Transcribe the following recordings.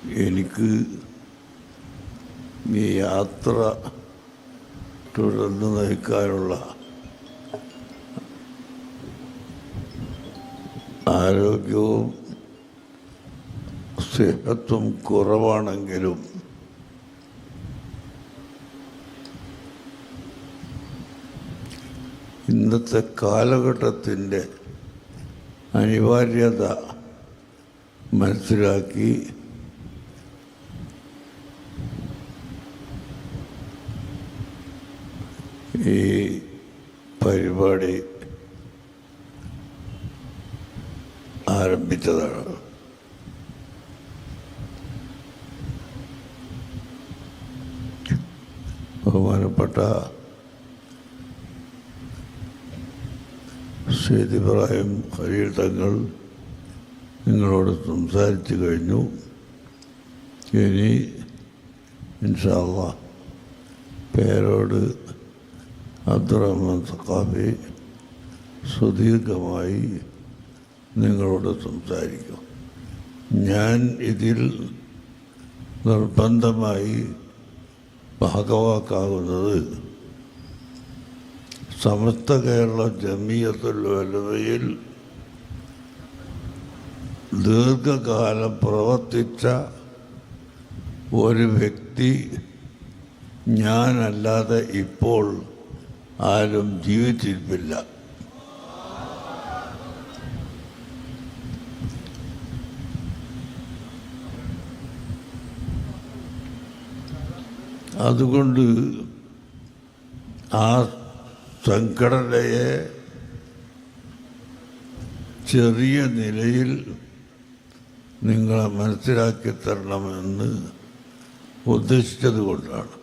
എനിക്ക് ഈ യാത്ര തുടർന്ന് നയിക്കാനുള്ള ആരോഗ്യവും സെഹത്തും കുറവാണെങ്കിലും ഇന്നത്തെ കാലഘട്ടത്തിൻ്റെ അനിവാര്യത മനസ്സിലാക്കി ഈ പരിപാടി ആരംഭിച്ചതാണ്. ബഹുമാനപ്പെട്ട സയ്യിദ് ഇബ്രാഹിം ഖലീൽ തങ്ങൾ നിങ്ങളോട് സംസാരിച്ചു കഴിഞ്ഞു. ഇനി ഇൻഷാ അല്ലാഹ് പേരോട് അബ്ദുറഹ്മാൻ സഖാഫി സുദീർഘമായി നിങ്ങളോട് സംസാരിക്കും. ഞാൻ ഇതിൽ നിർബന്ധമായി ഭാഗവാക്കാകുന്നത് സമസ്ത കേരള ജമിയത്തുൽ ഉലമയിൽ ദീർഘകാലം പ്രവർത്തിച്ച ഒരു വ്യക്തി ഞാനല്ലാതെ ഇപ്പോൾ ആരും ജീവിച്ചിരിപ്പില്ല. അതുകൊണ്ട് ആ സംഘടനയെ ചെറിയ നിലയിൽ നിങ്ങളെ മനസ്സിലാക്കി തരണമെന്ന് ഉദ്ദേശിച്ചത് കൊണ്ടാണ്.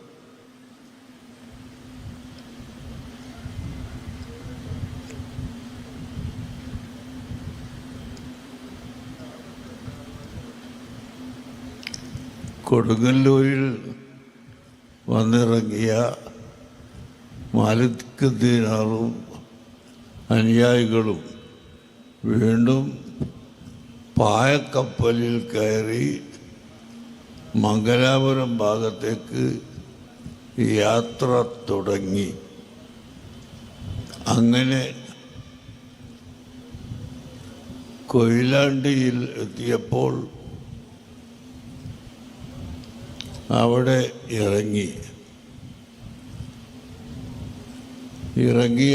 കൊടുങ്ങല്ലൂരിൽ വന്നിറങ്ങിയ മാലിക് ദീനാറും അനുയായികളും വീണ്ടും പായക്കപ്പലിൽ കയറി മംഗലാപുരം ഭാഗത്തേക്ക് യാത്ര തുടങ്ങി. അങ്ങനെ കൊയിലാണ്ടിയിൽ എത്തിയപ്പോൾ അവിടെ ഇറങ്ങി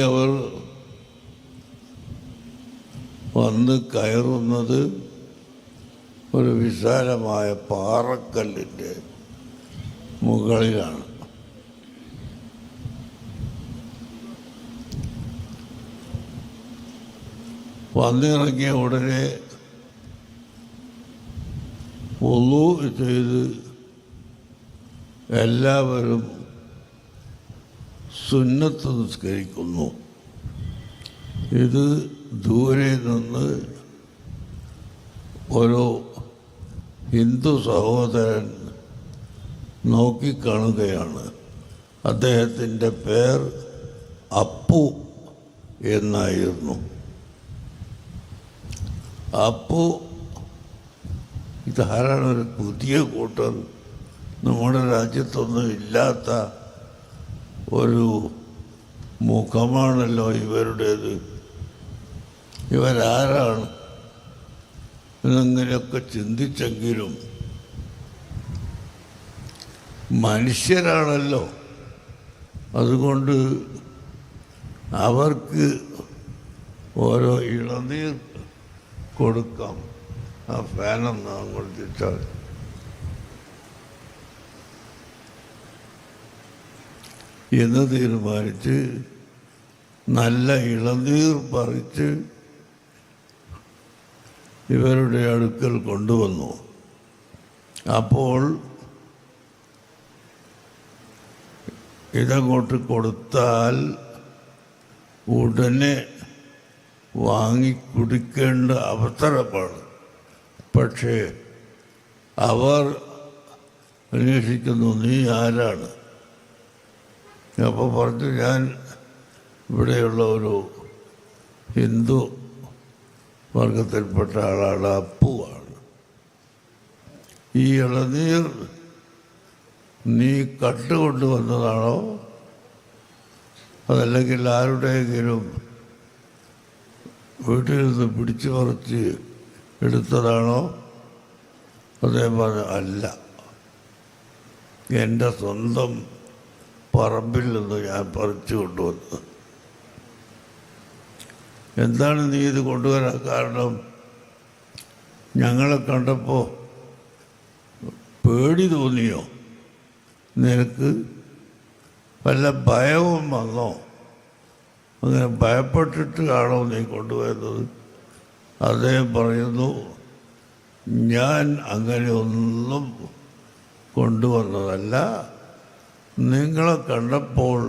അവർ വന്ന് കയറുന്നത് ഒരു വിശാലമായ പാറക്കല്ലിൻ്റെ മുകളിലാണ്. വന്നിറങ്ങിയ ഉടനെ വുളൂ ചെയ്ത് എല്ലാവരും സുന്നത്ത് നിസ്കരിക്കുന്നു. ഇത് ദൂരെ നിന്ന് ഒരു ഹിന്ദു സഹോദരൻ നോക്കിക്കാണുകയാണ്. അദ്ദേഹത്തിൻ്റെ പേർ അപ്പു എന്നായിരുന്നു. അപ്പു ഇതാരാണ്? ഒരു പുതിയ കൂട്ടർ, നമ്മുടെ രാജ്യത്തൊന്നും ഇല്ലാത്ത ഒരു മുഖമാണല്ലോ ഇവരുടേത്. ഇവരാരാണ് എന്നിങ്ങനെയൊക്കെ ചിന്തിച്ചെങ്കിലും മനുഷ്യരാണല്ലോ. അതുകൊണ്ട് അവർക്ക് ഓരോ ഇളനീർ കൊടുക്കാം. ആ ഫാനൊന്ന് അങ്ങോട്ട് തിരിച്ചാൽ എന്ന് തീരുമാനിച്ച് നല്ല ഇളനീർ പറിച്ച് ഇവരുടെ അടുക്കൽ കൊണ്ടുവന്നു. അപ്പോൾ ഇതങ്ങോട്ട് കൊടുത്താൽ ഉടനെ വാങ്ങി കുടിക്കേണ്ട അവസരമാണ്. പക്ഷേ അവർ അന്വേഷിക്കുന്നു, നീ ആരാണ്? അപ്പോൾ പറഞ്ഞു, ഞാൻ ഇവിടെയുള്ള ഒരു ഹിന്ദു വർഗത്തിൽപ്പെട്ട ആളാണ്, അപ്പുവാണ്. ഈ ഇളനീർ നീ കട്ടുകൊണ്ടുവന്നതാണോ, അതല്ലെങ്കിൽ ആരുടെയെങ്കിലും വീട്ടിൽ നിന്ന് പിടിച്ചു പറിച്ച് എടുത്തതാണോ? അദ്ദേഹം പറഞ്ഞു, അല്ല, എൻ്റെ സ്വന്തം പറമ്പിൽ നിന്ന് ഞാൻ പറിച്ചു കൊണ്ടുവന്നത്. എന്താണ് നീ ഇത് കൊണ്ടുവരാൻ കാരണം? ഞങ്ങളെ കണ്ടപ്പോൾ പേടി തോന്നിയോ? നിനക്ക് വല്ല ഭയവും വന്നോ? അങ്ങനെ ഭയപ്പെട്ടിട്ട് ആണോ നീ കൊണ്ടുവരുന്നത്? അദ്ദേഹം പറയുന്നു, ഞാൻ അങ്ങനെ ഒന്നും കൊണ്ടുവന്നതല്ല. നിങ്ങളെ കണ്ടപ്പോൾ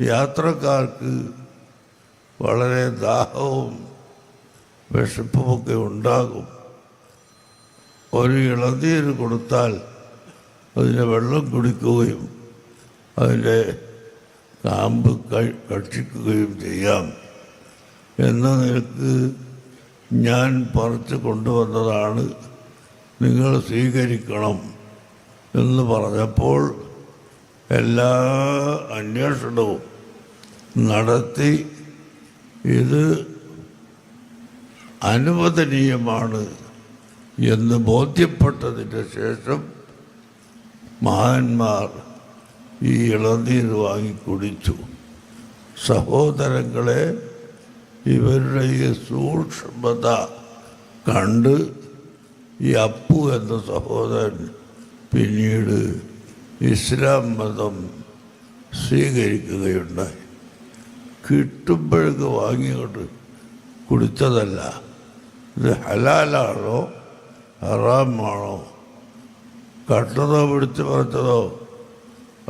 യാത്രക്കാർക്ക് വളരെ ദാഹവും വിശപ്പുമൊക്കെ ഉണ്ടാകും. ഒരു ഇളനീര് കൊടുത്താൽ അതിൻ്റെ വെള്ളം കുടിക്കുകയും അതിൻ്റെ കാമ്പ് ഭക്ഷിക്കുകയും ചെയ്യാം. എന്ന നിലക്ക് ഞാൻ പറിച്ച് കൊണ്ടുവന്നതാണ്, നിങ്ങൾ സ്വീകരിക്കണം എന്ന് പറഞ്ഞപ്പോൾ എല്ലാ അന്വേഷണവും നടത്തി ഇത് അനുവദനീയമാണ് എന്ന് ബോധ്യപ്പെട്ടതിന് ശേഷം മഹാന്മാർ ഈ ഇളനീർ വാങ്ങി കുടിച്ചു. സഹോദരങ്ങളെ, ഇവരുടെ ഈ സൂക്ഷ്മത കണ്ട് ഈ അപ്പു എന്ന സഹോദരൻ പിന്നീട് ഇസ്ലാം മതം സ്വീകരിക്കുകയുണ്ടായി. കിട്ടുമ്പോഴേക്ക് വാങ്ങിയോട്ട് കുടിച്ചതല്ല. ഇത് ഹലാലാണോ ഹറാമാണോ, കട്ടതോ പിടിച്ച് പറിച്ചതോ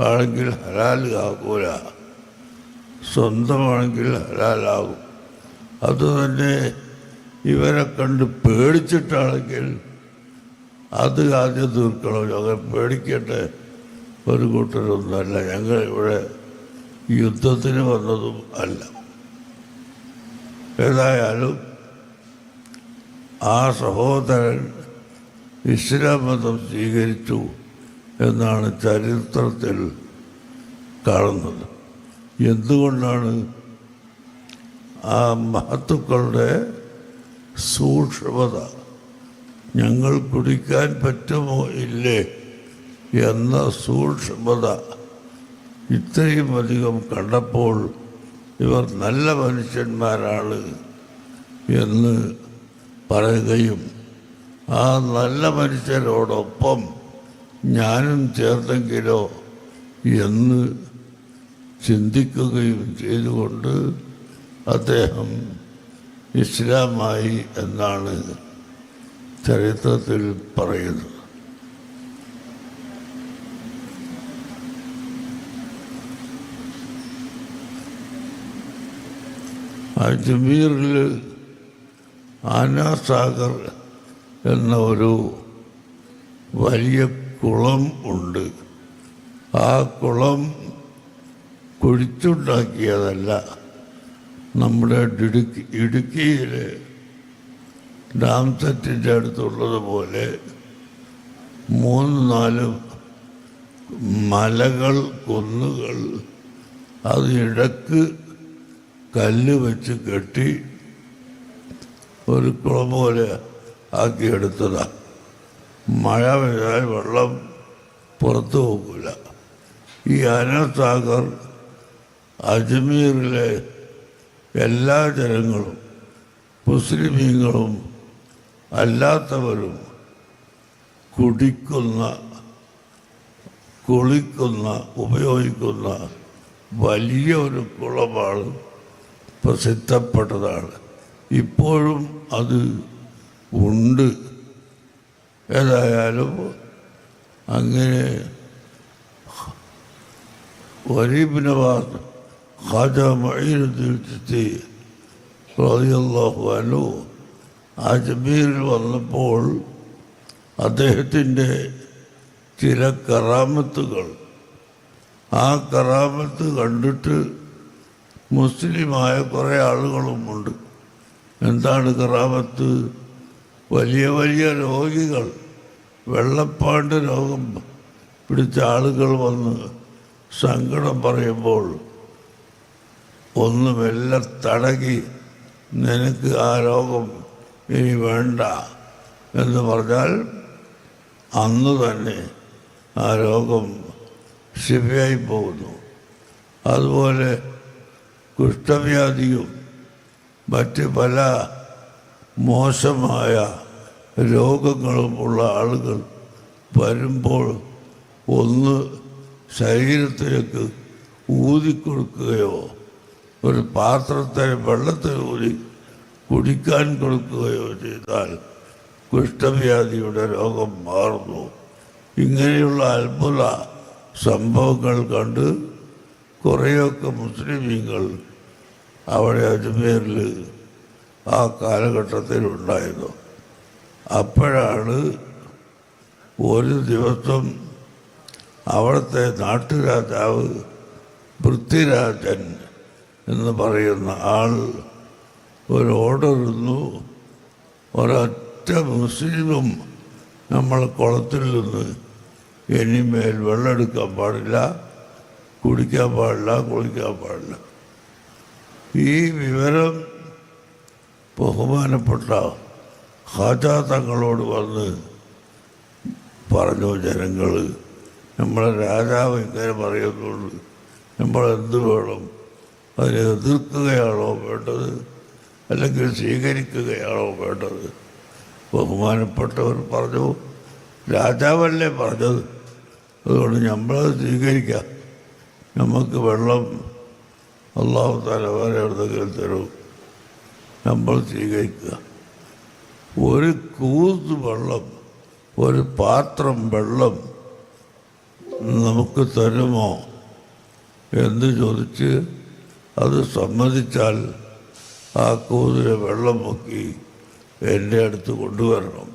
ആണെങ്കിൽ ഹലാൽ ആകൂല, സ്വന്തമാണെങ്കിൽ ഹലാലാകും. അതുതന്നെ ഇവരെ കണ്ട് പേടിച്ചിട്ടാണെങ്കിൽ അത് ആദ്യം തീർക്കണം. ഞങ്ങൾ പേടിക്കേണ്ട ഒരു കൂട്ടരൊന്നുമല്ല, ഞങ്ങൾ ഇവിടെ യുദ്ധത്തിന് വന്നതും അല്ല. ഏതായാലും ആ സഹോദരൻ ഇസ്ലാം മതം സ്വീകരിച്ചു എന്നാണ് ചരിത്രത്തിൽ കാണുന്നത്. എന്തുകൊണ്ടാണ്? ആ മഹത്തുക്കളുടെ സൂക്ഷ്മത, ഞങ്ങൾ കുടിക്കാൻ പറ്റുമോ ഇല്ലേ എന്ന സൂക്ഷ്മത ഇത്രയും അധികം കണ്ടപ്പോൾ ഇവർ നല്ല മനുഷ്യന്മാരാണ് എന്ന് പറയുകയും ആ നല്ല മനുഷ്യരോടൊപ്പം ഞാനും ചേർന്നെങ്കിലോ എന്ന് ചിന്തിക്കുകയും ചെയ്തുകൊണ്ട് അദ്ദേഹം ഇസ്ലാമായി എന്നാണ് ചരിത്രത്തിൽ പറയുന്നത്. അജ്മീറിൽ ആനാസാഗർ എന്ന ഒരു വലിയ കുളം ഉണ്ട്. ആ കുളം കുഴിച്ചുണ്ടാക്കിയതല്ല. നമ്മുടെ ഇടുക്കിയിലെ ഡാം സെറ്റിൻ്റെ അടുത്തുള്ളതുപോലെ 3-4 മലകൾ, കുന്നുകൾ, അതിനിടക്ക് കല്ല് വെച്ച് കെട്ടി ഒരു കുളം പോലെ ആക്കിയെടുത്തതാണ്. മഴ പെയ്താൽ വെള്ളം പുറത്തു പോകില്ല. ഈ ആനാസാഗർ അജ്മീറിലെ എല്ലാ ജനങ്ങളും, മുസ്ലിമീങ്ങളും അല്ലാത്തവരും കുടിക്കുന്ന, കുളിക്കുന്ന, ഉപയോഗിക്കുന്ന വലിയ ഒരു കുളമാണ്, പ്രസിദ്ധപ്പെട്ടതാണ്. ഇപ്പോഴും അത് ഉണ്ട്. ഏതായാലും അങ്ങനെ ഗരീബ് നവാസ് ഖാജ മഈനുദ്ദീൻ ചിശ്തി റളിയല്ലാഹു അൻഹു അജ്മീറിൽ വന്നപ്പോൾ അദ്ദേഹത്തിൻ്റെ ചില കറാമത്തുകൾ, ആ കറാമത്ത് കണ്ടിട്ട് മുസ്ലിമായ കുറേ ആളുകളുമുണ്ട്. എന്താണ് കറാമത്ത്? വലിയ വലിയ രോഗികൾ, വെള്ളപ്പാണ്ട് രോഗം പിടിച്ച ആളുകൾ വന്ന് സങ്കടം പറയുമ്പോൾ ഒന്ന് മെല്ലെ തടകി നിനക്ക് ആ രോഗം ഇനി വേണ്ട എന്ന് പറഞ്ഞാൽ അന്ന് തന്നെ ആ രോഗം ശിവയായി പോകുന്നു. അതുപോലെ കുഷ്ഠവ്യാധിയും മറ്റ് പല മോശമായ രോഗങ്ങളും ഉള്ള ആളുകൾ വരുമ്പോൾ ഒന്ന് ശരീരത്തിലേക്ക് ഊതിക്കൊടുക്കുകയോ ഒരു പാത്രത്തിൽ വെള്ളത്തിൽ ഊതി കുടിക്കാൻ കൊടുക്കുകയോ ചെയ്താൽ കുഷ്ഠവ്യാധിയുടെ രോഗം മാറുന്നു. ഇങ്ങനെയുള്ള അത്ഭുത സംഭവങ്ങൾ കണ്ട് കുറേയൊക്കെ മുസ്ലിമീങ്ങൾ അവിടെ അജ്മീറിൽ ആ കാലഘട്ടത്തിലുണ്ടായിരുന്നു. അപ്പോഴാണ് ഒരു ദിവസം അവിടുത്തെ നാട്ടുരാജാവ് പൃഥ്വിരാജൻ എന്ന് പറയുന്ന ആൾ ഒരു ഓർഡർ ഇടുന്നു, ഒരൊറ്റ മുസ്ലിമും നമ്മൾ കുളത്തിൽ നിന്ന് ഇനിമേൽ വെള്ളമെടുക്കാൻ പാടില്ല, കുടിക്കാൻ പാടില്ല, കുളിക്കാൻ പാടില്ല. ഈ വിവരം ബഹുമാനപ്പെട്ട ഖാജാ തങ്ങളോട് വന്ന് പറഞ്ഞു. ജനങ്ങൾ നമ്മളെ രാജാവ് ഇങ്ങനെ പറയുന്നുണ്ട്, നമ്മളെന്ത് വേണം? അതിനെ എതിർക്കുകയാണോ വേണ്ടത്, അല്ലെങ്കിൽ സ്വീകരിക്കുകയാണോ വേണ്ടത്? ബഹുമാനപ്പെട്ടവർ പറഞ്ഞു, രാജാവല്ലേ പറഞ്ഞത്, അതുകൊണ്ട് നമ്മളത് സ്വീകരിക്കാം. നമുക്ക് വെള്ളം അല്ലാഹു തആല വേറെ എവിടെയെങ്കിലും തരും, നമ്മൾ സ്വീകരിക്കുക. ഒരു കൂസ് വെള്ളം, ഒരു പാത്രം വെള്ളം നമുക്ക് തരുമോ എന്ന് ചോദിച്ച് അത് സമ്മതിച്ചാൽ ആ കൂതിലെ വെള്ളം മുക്കി എൻ്റെ അടുത്ത് കൊണ്ടുവരണം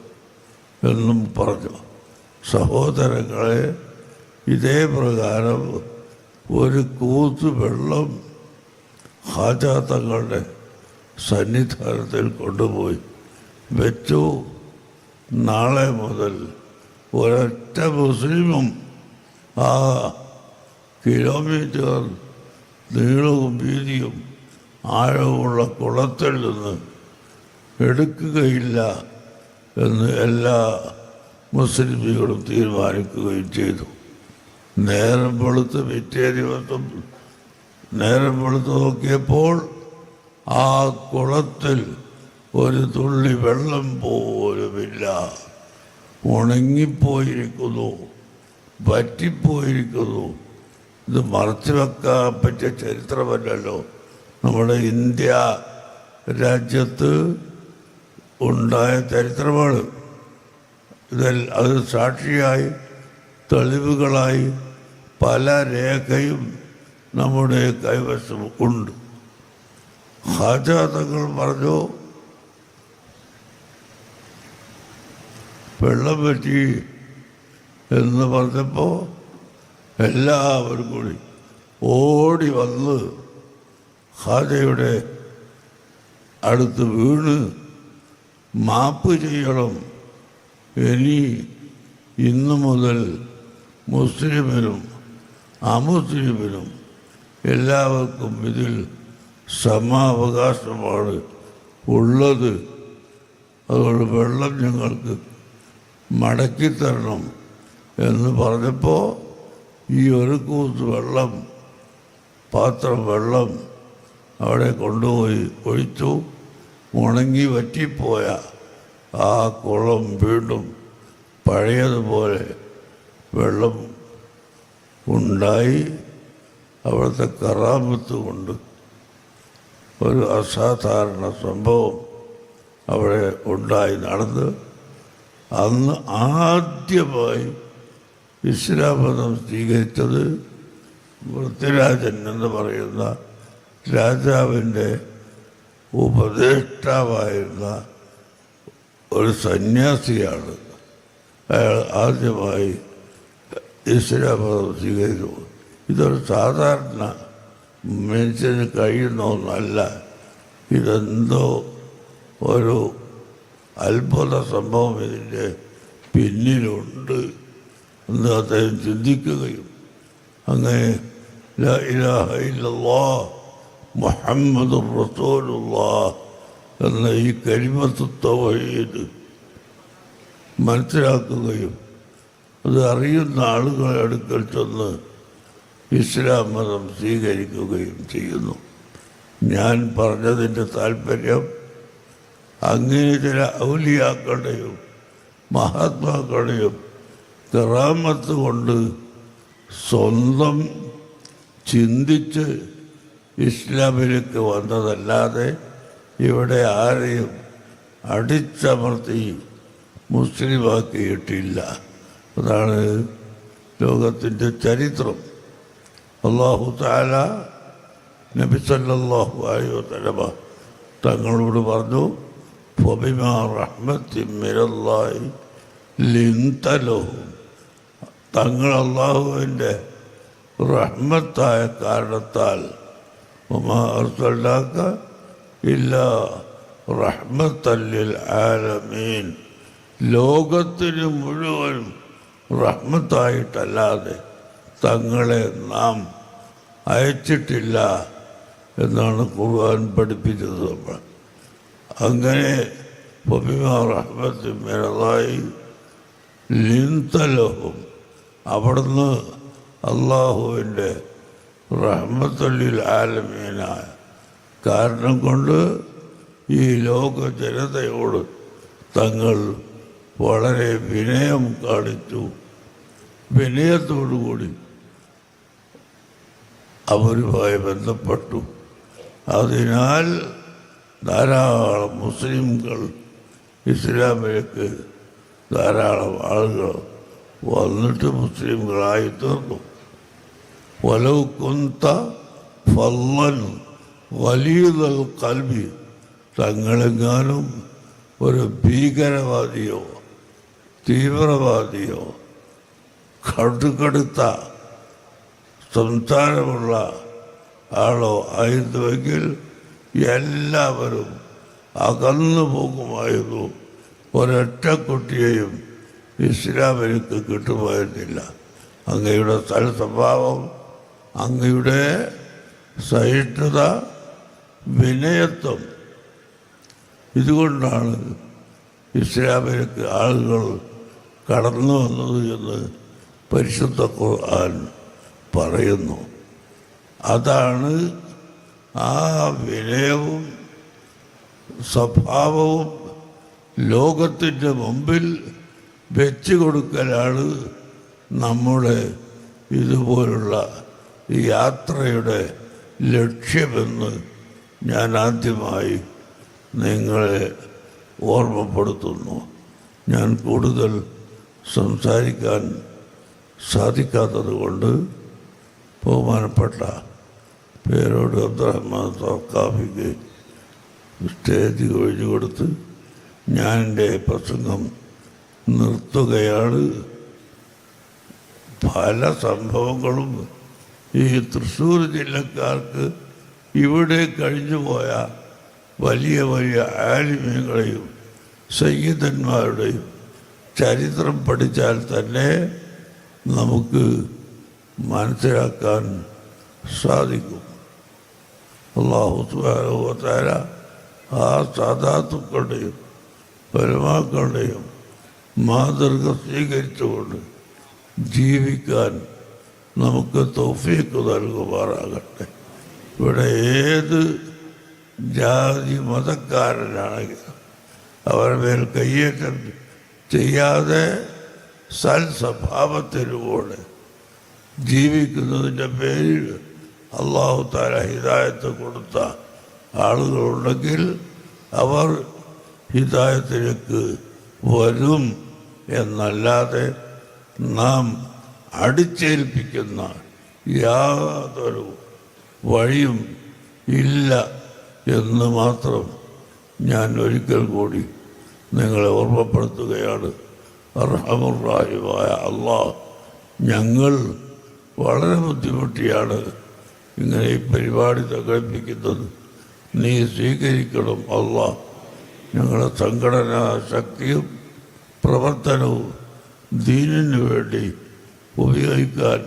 എന്നും പറഞ്ഞു. സഹോദരങ്ങളെ, ഇതേ പ്രകാരം ഒരു കൂത്ത് വെള്ളം ഖാജാ തങ്ങളുടെ സന്നിധാനത്തിൽ കൊണ്ടുപോയി വെച്ചു. നാളെ മുതൽ ഒരൊറ്റ മുസ്ലിമും ആ കിലോമീറ്റർ നീളവും വീതിയും ആഴവുമുള്ള കുളത്തിൽ നിന്ന് എടുക്കുകയില്ല എന്ന് എല്ലാ മുസ്ലിമുകളും തീരുമാനിക്കുകയും ചെയ്തു. നേരം വെളുത്ത് പിറ്റേ ദിവസം നേരം വെളുത്ത് നോക്കിയപ്പോൾ ആ കുളത്തിൽ ഒരു തുള്ളി വെള്ളം പോലുമില്ല. ഉണങ്ങിപ്പോയിരിക്കുന്നു, വറ്റിപ്പോയിരിക്കുന്നു. ഇത് മറച്ചു വെക്കാൻ പറ്റിയ ചരിത്രമല്ലല്ലോ. നമ്മുടെ ഇന്ത്യ രാജ്യത്ത് ഉണ്ടായ ചരിത്രമാണ്. അത് സാക്ഷിയായി തെളിവുകളായി പല രേഖയും നമ്മുടെ കൈവശം ഉണ്ട്. ഖാജാ തങ്ങൾ പറഞ്ഞു, വെള്ളം പറ്റി എന്ന് പറഞ്ഞപ്പോൾ എല്ലാവരും കൂടി ഓടി വന്ന് ഖാജയുടെ അടുത്ത് വീണ് മാപ്പ് ചെയ്യണം. ഇനി ഇന്നു മുതൽ മുസ്ലിമിനും അമുസ്ലിമിനും എല്ലാവർക്കും ഇതിൽ സമാവകാശമാണ് ഉള്ളത്. അതുകൊണ്ട് വെള്ളം ഞങ്ങൾക്ക് മടക്കിത്തരണം എന്ന് പറഞ്ഞപ്പോൾ ഈ ഒരു കൂത്ത് വെള്ളം, പാത്രം വെള്ളം അവിടെ കൊണ്ടുപോയി ഒഴിച്ചു. ഉണങ്ങി വറ്റിപ്പോയ ആ കുളം വീണ്ടും പഴയതുപോലെ വെള്ളം ഉണ്ടായി. അവിടുത്തെ കറാമത്ത് കൊണ്ട് ഒരു അസാധാരണ സംഭവം അവിടെ ഉണ്ടായി നടന്ന് അന്ന് ആദ്യമായി ഇസ്ലാം മതം സ്വീകരിച്ചത് പൃഥ്വിരാജൻ എന്ന് പറയുന്ന രാജാവിൻ്റെ ഉപദേഷ്ടാവായിരുന്ന ഒരു സന്യാസിയാണ്. അയാൾ ആദ്യമായി ഇസ്ലാം മതം സ്വീകരിച്ചു. ഇതൊരു സാധാരണ മനുഷ്യന് കഴിയുന്ന ഒന്നല്ല. ഇതെന്തോ ഒരു അത്ഭുത സംഭവം ഇതിൻ്റെ പിന്നിലുണ്ട് എന്ന് അദ്ദേഹം ചിന്തിക്കുകയും അങ്ങനെ ലാ ഇലാഹ ഇല്ലല്ലാഹ് മുഹമ്മദുർ റസൂലുള്ളാഹ് എന്ന ഈ കലിമത്തു തൗഹീദ് മനസ്സിലാക്കുകയും അത് അറിയുന്ന ആളുകളെ അടുക്കൽ ചെന്ന് ഇസ്ലാം മതം സ്വീകരിക്കുകയും ചെയ്യുന്നു. ഞാൻ പറഞ്ഞതിൻ്റെ താല്പര്യം അങ്ങനെ ചില ഔലിയാക്കളുടെയും മഹാത്മാക്കളുടെയും കറാമത്ത് കൊണ്ട് സ്വന്തം ചിന്തിച്ച് ഇസ്ലാമിലേക്ക് വന്നതല്ലാതെ ഇവിടെ ആരെയും അടിച്ചമർത്തി മുസ്ലിമാക്കിയിട്ടില്ല. അതാണ് ലോകത്തിൻ്റെ ചരിത്രം. അല്ലാഹു തആല നബി സല്ലല്ലാഹു അലൈഹി വസല്ലമ തങ്ങളോട് പറഞ്ഞു, ഫബിമാ റഹ്മത്തിൻ മിനല്ലാഹി ലിൻത ലഹും. തങ്ങൾ അല്ലാഹുവിൻ്റെ റഹ്മത്തായ കാരണത്താൽ വമാ അർസൽനാക ഇല്ലാ റഹ്മത്തൻ ലിൽ ആലമീൻ, ലോകത്തിന് മുഴുവനും റഹ്മത്തായിട്ടല്ലാതെ തങ്ങളെ നാം അയച്ചിട്ടില്ല എന്നാണ് ഖുർആൻ പഠിപ്പിച്ചത്. നമ്മൾ അങ്ങനെ ഫബിമാ റഹ്മത്തിൻ മിനല്ലാഹി ലിൻത ലഹും, അവിടുന്ന് അള്ളാഹുവിൻ്റെ റഹ്മത്തുൽ ലിൽ ആലമീനായ കാരണം കൊണ്ട് ഈ ലോക ജനതയോട് തങ്ങൾ വളരെ വിനയം കാണിച്ചു. വിനയത്തോടുകൂടി അവരുമായി ബന്ധപ്പെട്ടു. അതിനാൽ ധാരാളം മുസ്ലിംകൾ ഇസ്ലാമിലേക്ക് ധാരാളം ആളുകൾ വന്നിട്ട് മുസ്ലിംകളായി തീർന്നു. വലൗ കുന്ത ഫള്ളൻ ഗലീദൽ ഖൽബി, തങ്ങളെങ്ങാനും ഒരു ഭീകരവാദിയോ തീവ്രവാദിയോ കടുകടുത്ത സംസാരമുള്ള ആളോ ആയിരുന്നുവെങ്കിൽ എല്ലാവരും അകന്നു പോകുമായിരുന്നു. ഒരൊറ്റ കുട്ടിയെയും ഇസ്ലാമിലേക്ക് കിട്ടുമായിരുന്നില്ല. അങ്ങയുടെ സ്വഭാവം, അങ്ങയുടെ സഹിഷ്ണുത, വിനയത്വം, ഇതുകൊണ്ടാണ് ഇസ്ലാമിലേക്ക് ആളുകൾ കടന്നു വന്നത് എന്ന് പരിശുദ്ധ ഖുർആൻ പറയുന്നു. അതാണ് ആ വിനയവും സ്വഭാവവും ലോകത്തിൻ്റെ മുമ്പിൽ വെച്ചു കൊടുക്കലാണ് നമ്മുടെ ഇതുപോലുള്ള യാത്രയുടെ ലക്ഷ്യമെന്ന് ഞാൻ ആദ്യമായി നിങ്ങളെ ഓർമ്മപ്പെടുത്തുന്നു. ഞാൻ കൂടുതൽ സംസാരിക്കാൻ സാധിക്കാത്തത് കൊണ്ട് ബഹുമാനപ്പെട്ട പേരോട് അബ്ദുറഹ്മാൻ സഖാഫിക്ക് സ്റ്റേജ് ഒഴിഞ്ഞു കൊടുത്ത് ഞാൻ എൻ്റെ പ്രസംഗം നിർത്തുകയാണ്. പല സംഭവങ്ങളും ഈ തൃശ്ശൂർ ജില്ലക്കാർക്ക് ഇവിടെ കഴിഞ്ഞുപോയ വലിയ വലിയ ആലിമ്യങ്ങളെയും സയ്യിദന്മാരുടെയും ചരിത്രം പഠിച്ചാൽ തന്നെ നമുക്ക് മനസ്സിലാക്കാൻ സാധിക്കും. അല്ലാഹു സുബ്ഹാനഹു വ തആല ആ സാദാത്തുക്കളുടെയും പരമാക്കളുടെയും മാതൃക സ്വീകരിച്ചുകൊണ്ട് ജീവിക്കാൻ നമുക്ക് തൗഫീഖ് നൽകുമാറാകട്ടെ. ഇവിടെ ഏത് ജാതി മതക്കാരനാണെങ്കിലും അവരുടെ മേൽ കയ്യേറ്റം ചെയ്യാതെ സൽസ്വഭാവത്തിലൂടെ ജീവിക്കുന്നതിൻ്റെ പേരിൽ അല്ലാഹു തആല ഹിദായത്ത് കൊടുത്ത ആളുകളുണ്ടെങ്കിൽ അവർ ഹിദായത്തിലേക്ക് വരും എന്നല്ലാതെ നാം അടിച്ചേൽപ്പിക്കുന്ന യാതൊരു വഴിയും ഇല്ല എന്ന് മാത്രം ഞാൻ ഒരിക്കൽ കൂടി നിങ്ങളെ ഓർമ്മപ്പെടുത്തുകയാണ്. അർഹമുർ റഹീമായ അല്ലാഹ്, ഞങ്ങൾ വളരെ ബുദ്ധിമുട്ടിയാണ് ഇങ്ങനെ ഈ പരിപാടി സംഘടിപ്പിക്കുന്നത്. നീ സ്വീകരിക്കണം അല്ലാഹ്. ഞങ്ങളുടെ സംഘടനാ ശക്തിയും പ്രവർത്തനവും ദീനിനു വേണ്ടി ഉപയോഗിക്കാൻ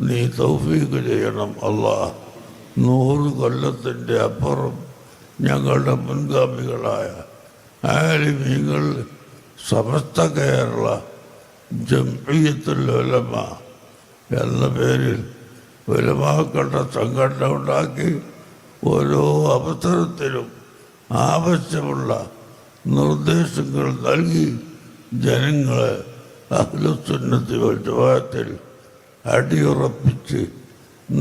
നീ തൗഫീഖ് ചെയ്യണം അല്ലാഹ്. 100 കൊല്ലത്തിൻ്റെ അപ്പുറം ഞങ്ങളുടെ മുൻഗാമികളായ ആലിമീങ്ങൾ സമസ്ത കേരള ജംഇയ്യത്തുൽ ഉലമ എന്ന പേരിൽ ഉലമാക്കളുടെ സംഘടന ഉണ്ടാക്കി ഓരോ അവസരത്തിലും ആവശ്യമുള്ള നിർദ്ദേശങ്ങൾ നൽകി ജനങ്ങളെ അഹ്ലുസുന്നത്തി വൽ ജമാഅത്തിൽ അടിയുറപ്പിച്ച്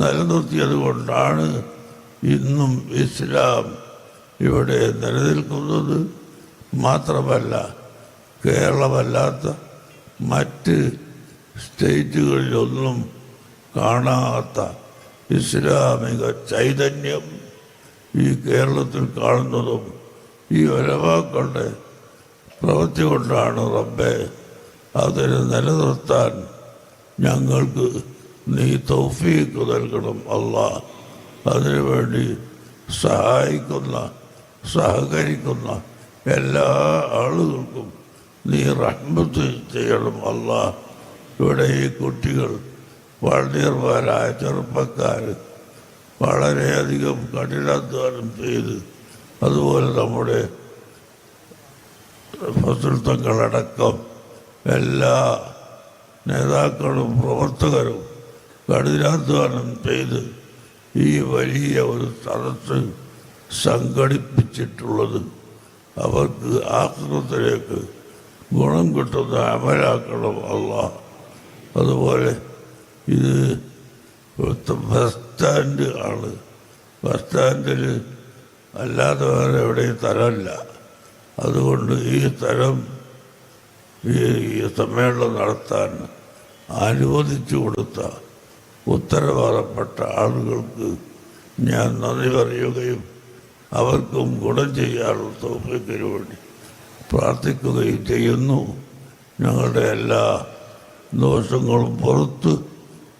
നിലനിർത്തിയത് കൊണ്ടാണ് ഇന്നും ഇസ്ലാം ഇവിടെ നിലനിൽക്കുന്നത്. മാത്രമല്ല, കേരളമല്ലാത്ത മറ്റ് സ്റ്റേറ്റുകളിലൊന്നും കാണാത്ത ഇസ്ലാമിക ചൈതന്യം ഈ കേരളത്തിൽ കാണുന്നതും ഈ ഉലമാക്കളുടെ പ്രവൃത്തി കൊണ്ടാണ്. റബ്ബേ, അതിനെ നിലനിർത്താൻ ഞങ്ങൾക്ക് നീ തൗഫീഖ് നൽകണം അല്ലാഹ്. അതിനുവേണ്ടി സഹകരിക്കുന്ന എല്ലാ ആളുകൾക്കും നീ റഹ്മത്ത് ചെയ്യണം അല്ലാഹ്. ഇവിടെ ഈ കുട്ടികൾ, വളണ്ടിയർമാരായ ചെറുപ്പക്കാർ വളരെയധികം കഠിനാധ്വാനം ചെയ്ത്, അതുപോലെ നമ്മുടെ ഫസൽ തങ്ങളടക്കം എല്ലാ നേതാക്കളും പ്രവർത്തകരും കഠിനാധ്വാനം ചെയ്ത് ഈ വലിയ ഒരു സദസ്സ് സംഘടിപ്പിച്ചിട്ടുള്ളത് അവർക്ക് ആഖിറത്തിലേക്ക് ഗുണം കിട്ടുന്ന അമലാക്കണം അല്ലാഹ്. അതുപോലെ ഇത് ബസ് സ്റ്റാൻഡ് ആണ്. ബസ് സ്റ്റാൻഡിൽ അല്ലാതെ വേറെ എവിടെയും സ്ഥലമില്ല. അതുകൊണ്ട് ഈ സ്ഥലം ഈ സമ്മേളനം നടത്താൻ അനുവദിച്ചു കൊടുത്ത ഉത്തരവാദപ്പെട്ട ആളുകൾക്ക് ഞാൻ നന്ദി പറയുകയും അവർക്കും ഗുണം ചെയ്യാനുള്ള തൗഫീഖിന് വേണ്ടി പ്രാർത്ഥിക്കുകയും ചെയ്യുന്നു. ഞങ്ങളുടെ എല്ലാ ദോഷങ്ങളും പുറത്ത്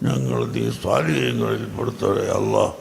ഞങ്ങൾ നീ സ്വാലിഹ്യങ്ങളിൽ പെടുത്തണേ അല്ലാഹ്.